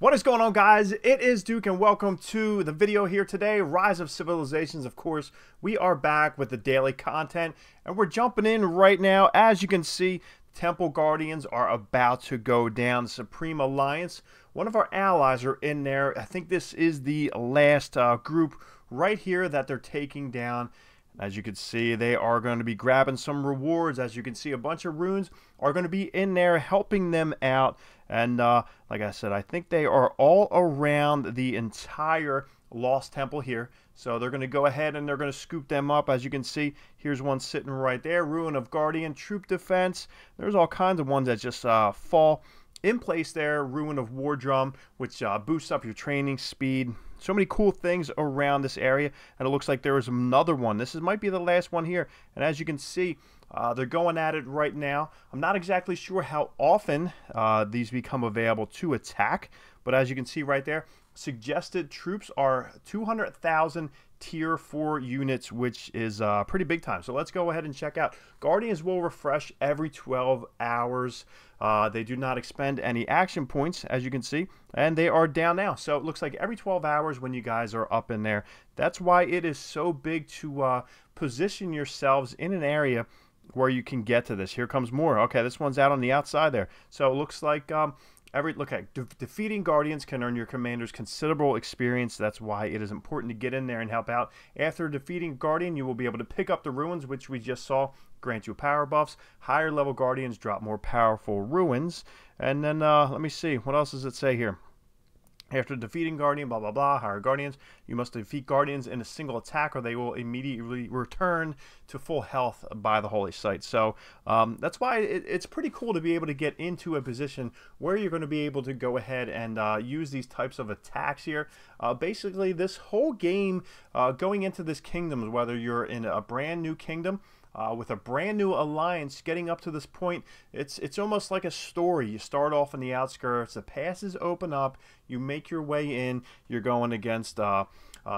What is going on, guys? It is Duke and welcome to the video here today. Rise of Civilizations. Of course, we are back with the daily content and we're jumping in right now. As you can see, Temple Guardians are about to go down. Supreme Alliance, one of our allies are in there. I think this is the last group right here that they're taking down. As you can see, they are going to be grabbing some rewards. As you can see, a bunch of runes are going to be in there helping them out. And like I said, I think they are all around the entire Lost Temple here. So they're going to go ahead and they're going to scoop them up. As you can see, here's one sitting right there. Ruin of Guardian, Troop Defense. There's all kinds of ones that just fall in place there. Ruin of War Drum, which boosts up your training speed. So many cool things around this area, and it looks like there is another one. This might be the last one here, and as you can see, they're going at it right now. I'm not exactly sure how often these become available to attack, but as you can see right there, suggested troops are 200,000 tier 4 units, which is pretty big time. So let's go ahead and check out. Guardians will refresh every 12 hours. They do not expend any action points, as you can see, and they are down now. So it looks like every 12 hours when you guys are up in there. That's why it is so big to position yourselves in an area where you can get to this. Here comes more. Okay, this one's out on the outside there. So it looks like defeating Guardians can earn your commanders considerable experience. That's why it is important to get in there and help out. After defeating Guardian, you will be able to pick up the ruins, which we just saw grant you power buffs. Higher level Guardians drop more powerful ruins. And then let me see, what else does it say here? After defeating Guardian, blah, blah, blah, higher Guardians, you must defeat Guardians in a single attack or they will immediately return to full health by the Holy Site. So that's why it's pretty cool to be able to get into a position where you're going to be able to go ahead and use these types of attacks here. Basically, this whole game, going into this kingdom, whether you're in a brand new kingdom, with a brand new alliance getting up to this point, it's almost like a story. You start off in the outskirts, the passes open up, you make your way in, you're going against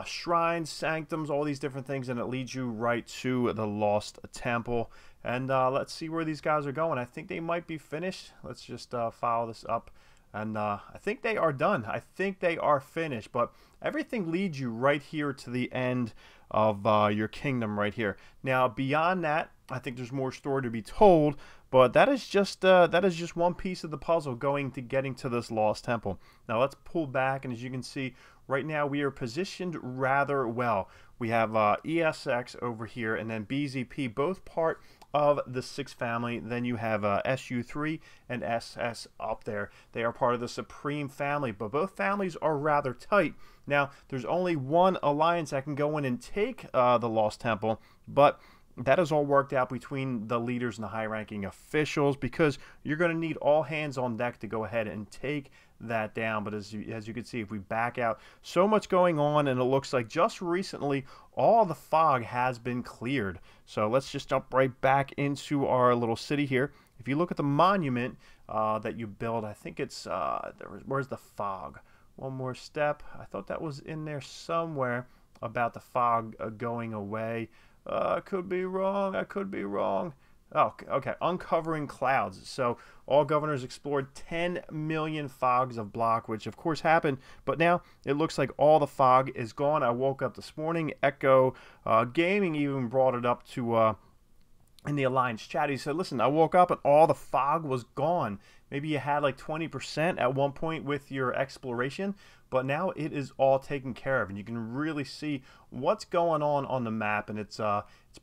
shrines, sanctums, all these different things, and it leads you right to the Lost Temple. And let's see where these guys are going. I think they might be finished. Let's just follow this up. And I think they are done. I think they are finished. But everything leads you right here to the end of your kingdom right here. Now, beyond that, I think there's more story to be told. But that is just one piece of the puzzle getting to this Lost Temple. Now, let's pull back. And as you can see, right now we are positioned rather well. We have ESX over here and then BZP, both part of the 6 family. Then you have SU3 and SS up there. They are part of the Supreme family, but both families are rather tight. Now, there's only one alliance that can go in and take the Lost Temple, but that is all worked out between the leaders and the high-ranking officials because you're going to need all hands on deck to go ahead and take that down. But as you can see, if we back out, so much going on, and it looks like just recently all the fog has been cleared. So let's just jump right back into our little city here. If you look at the monument that you build, I think it's where's the fog? One more step. I thought that was in there somewhere about the fog going away. I could be wrong. I could be wrong. Oh, okay. Uncovering clouds. So all governors explored 10 million fogs of block, which of course happened. But now it looks like all the fog is gone. I woke up this morning. Echo Gaming even brought it up to in the Alliance chat. He said, listen, I woke up and all the fog was gone. Maybe you had like 20% at one point with your exploration, but now it is all taken care of, and you can really see what's going on the map, and it's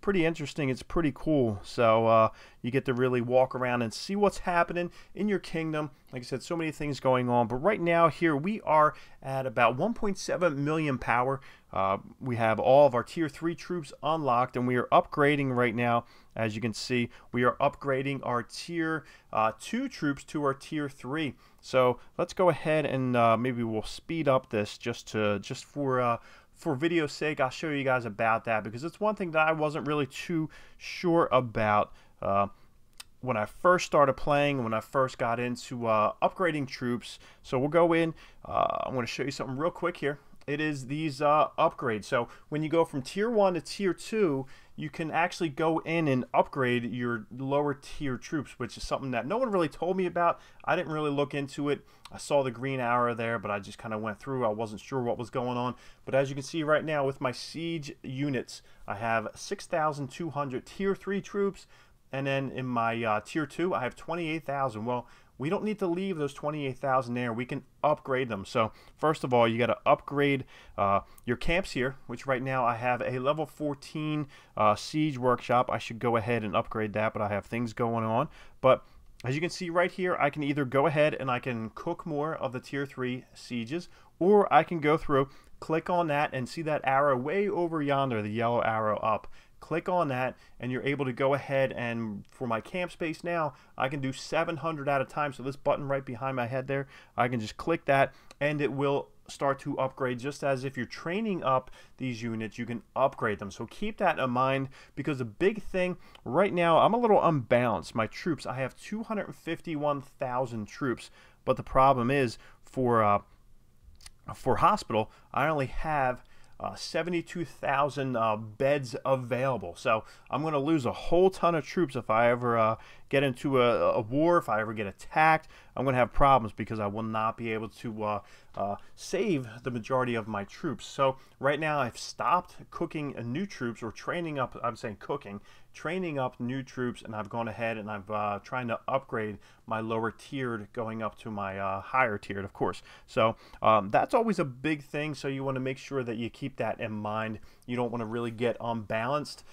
pretty interesting. It's pretty cool. So you get to really walk around and see what's happening in your kingdom. Like I said, so many things going on, but right now here we are at about 1.7 million power. We have all of our tier 3 troops unlocked, and we are upgrading right now. As you can see, we are upgrading our tier 2 troops to our tier 3. So let's go ahead and maybe we'll speed up this just for video's sake. I'll show you guys about that because it's one thing that I wasn't really too sure about when I first started playing, when I first got into upgrading troops. So we'll go in. I'm going to show you something real quick here. It is these upgrades. So when you go from tier 1 to tier 2, you can actually go in and upgrade your lower tier troops, which is something that no one really told me about. I didn't really look into it. I saw the green arrow there, but I just kind of went through. I wasn't sure what was going on. But as you can see right now with my siege units, I have 6,200 tier 3 troops. And then in my tier 2, I have 28,000. Well, we don't need to leave those 28,000 there. We can upgrade them. So first of all, you got to upgrade your camps here, which right now I have a level 14 siege workshop. I should go ahead and upgrade that, but I have things going on. But as you can see right here, I can either go ahead and I can cook more of the tier 3 sieges, or I can go through, click on that, and see that arrow way over yonder, the yellow arrow up. Click on that and you're able to go ahead, and for my camp space now, I can do 700 at a time. So this button right behind my head there, I can just click that and it will start to upgrade. Just as if you're training up these units, you can upgrade them. So keep that in mind, because the big thing right now, I'm a little unbalanced. My troops, I have 251,000 troops, but the problem is for hospital, I only have 72,000 beds available. So I'm going to lose a whole ton of troops if I ever get into a war. If I ever get attacked, I'm going to have problems because I will not be able to save the majority of my troops. So right now I've stopped cooking new troops, or training up, I'm saying cooking, training up new troops, and I've gone ahead and I've trying to upgrade my lower tiered going up to my higher tiered, of course. So that's always a big thing. So you want to make sure that you keep that in mind. You don't want to really get unbalanced.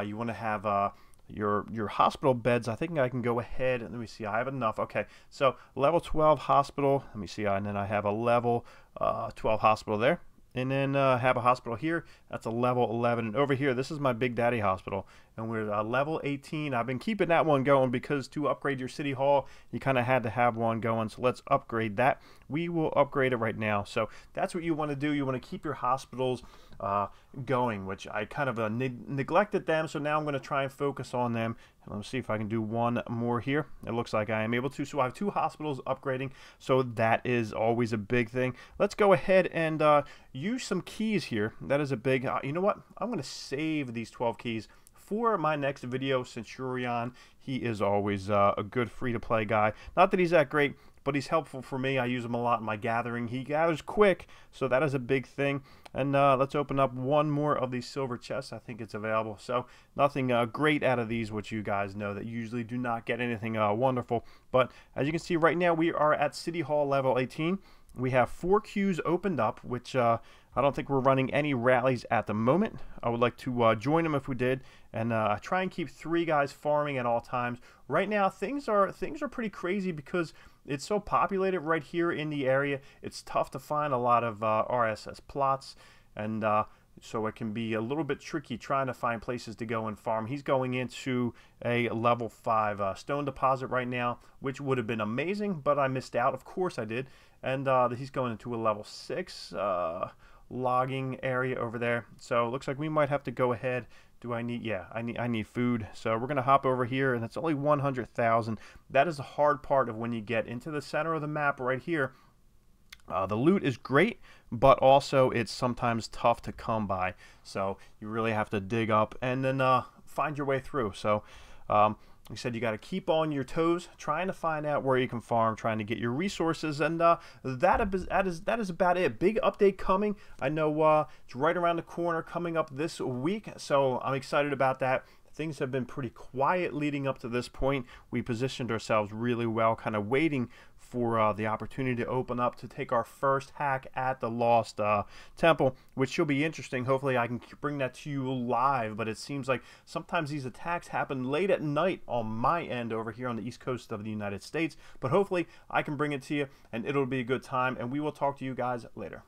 You want to have your hospital beds. I think I can go ahead and let me see. I have enough. Okay, so level 12 hospital. Let me see. And then I have a level 12 hospital there. And then have a hospital here. That's a level 11. And over here, this is my Big Daddy hospital. And we're level 18. I've been keeping that one going because to upgrade your city hall, you kind of had to have one going. So let's upgrade that. We will upgrade it right now. So that's what you want to do. You want to keep your hospitals going, which I kind of neglected them. So now I'm going to try and focus on them. And let's see if I can do one more here. It looks like I am able to. So I have 2 hospitals upgrading. So that is always a big thing. Let's go ahead and use some keys here. That is a big, you know what? I'm going to save these 12 keys for my next video. Centurion, he is always a good free-to-play guy. Not that he's that great, but he's helpful for me. I use him a lot in my gathering. He gathers quick, so that is a big thing. And let's open up one more of these silver chests. I think it's available. So nothing great out of these, which you guys know that usually do not get anything wonderful. But as you can see right now, we are at City Hall level 18. We have 4 queues opened up, which I don't think we're running any rallies at the moment. I would like to join them if we did, and try and keep 3 guys farming at all times. Right now, things are pretty crazy because it's so populated right here in the area. It's tough to find a lot of RSS plots, and so it can be a little bit tricky trying to find places to go and farm. He's going into a level 5 stone deposit right now, which would have been amazing, but I missed out. Of course I did. And he's going into a level 6 logging area over there. So it looks like we might have to go ahead. Do I need? Yeah, I need food. So we're gonna hop over here, and it's only 100,000. That is the hard part of when you get into the center of the map right here. The loot is great, but also it's sometimes tough to come by. So you really have to dig up and then find your way through. So like I said, you got to keep on your toes, trying to find out where you can farm, trying to get your resources, and that is about it. Big update coming. I know it's right around the corner, coming up this week, so I'm excited about that. Things have been pretty quiet leading up to this point. We positioned ourselves really well, kind of waiting for the opportunity to open up to take our first hack at the Lost Temple, which should be interesting. Hopefully I can bring that to you live, but it seems like sometimes these attacks happen late at night on my end over here on the East Coast of the United States, but hopefully I can bring it to you and it'll be a good time, and we will talk to you guys later.